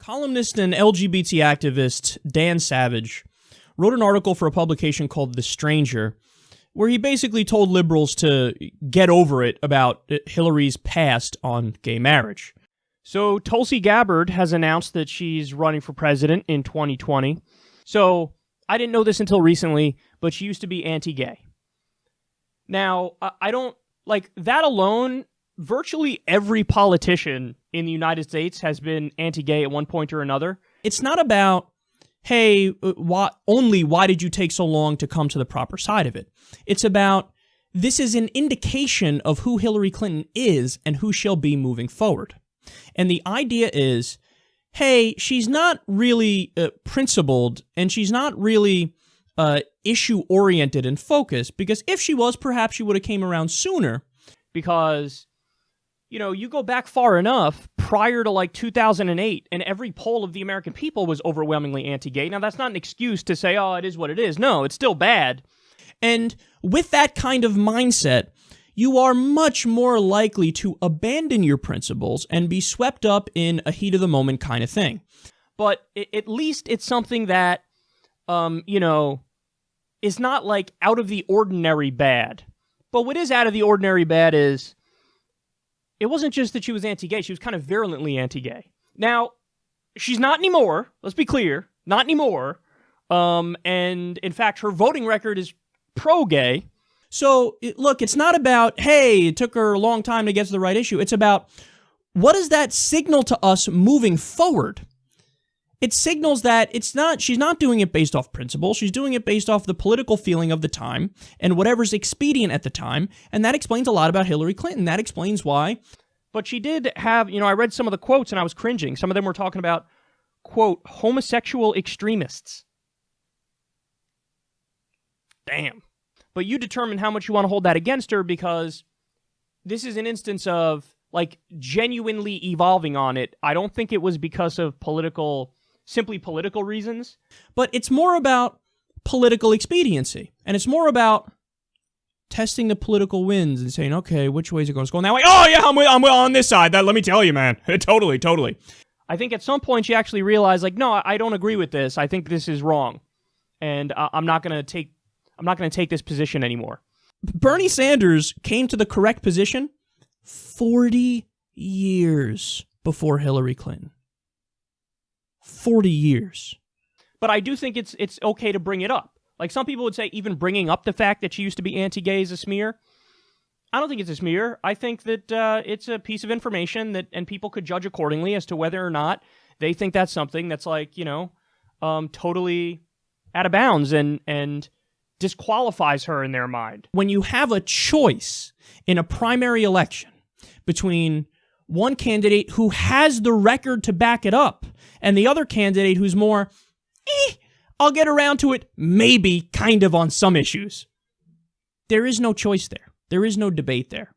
Columnist and LGBT activist Dan Savage wrote an article for a publication called The Stranger, where he basically told liberals to get over it about Hillary's past on gay marriage. So Tulsi Gabbard has announced that she's running for president in 2020. So I didn't know this until recently, but she used to be anti-gay. Now, I don't, like, that alone, virtually every politician in the United States has been anti-gay at one point or another. It's not about, hey, why did you take so long to come to the proper side of it? It's about, this is an indication of who Hillary Clinton is and who she'll be moving forward. And the idea is, hey, she's not really principled, and she's not really issue-oriented and focused, because if she was, perhaps she would have came around sooner, because, you know, you go back far enough, prior to like 2008, and every poll of the American people was overwhelmingly anti-gay. Now, that's not an excuse to say, oh, it is what it is. No, it's still bad. And with that kind of mindset, you are much more likely to abandon your principles and be swept up in a heat-of-the-moment kind of thing. But at least it's something that, you know, is not like out of the ordinary bad. But what is out of the ordinary bad is, it wasn't just that she was anti-gay, she was kind of virulently anti-gay. Now, she's not anymore, let's be clear, not anymore. And in fact, her voting record is pro-gay. So, look, it's not about, hey, it took her a long time to get to the right issue. It's about, what does that signal to us moving forward? It signals that she's not doing it based off principle. She's doing it based off the political feeling of the time and whatever's expedient at the time. And that explains a lot about Hillary Clinton. That explains why. But she did have, you know, I read some of the quotes and I was cringing. Some of them were talking about, quote, homosexual extremists. Damn. But you determine how much you want to hold that against her, because this is an instance of, like, genuinely evolving on it. I don't think it was because of simply political reasons, but it's more about political expediency, and it's more about testing the political winds and saying, okay, which way is it going? It's going that way. Oh yeah, I'm on this side. Let me tell you, man. Totally. I think at some point she actually realized, like, no, I don't agree with this. I think this is wrong, and I'm not going to take this position anymore. Bernie Sanders came to the correct position 40 years before Hillary Clinton. 40 years. But I do think it's okay to bring it up. Like, some people would say even bringing up the fact that she used to be anti-gay is a smear. I don't think it's a smear. I think that it's a piece of information and people could judge accordingly as to whether or not they think that's something that's, like, you know, totally out of bounds and disqualifies her in their mind. When you have a choice in a primary election between one candidate who has the record to back it up and the other candidate who's more, I'll get around to it, maybe, kind of on some issues, there is no choice there. There is no debate there.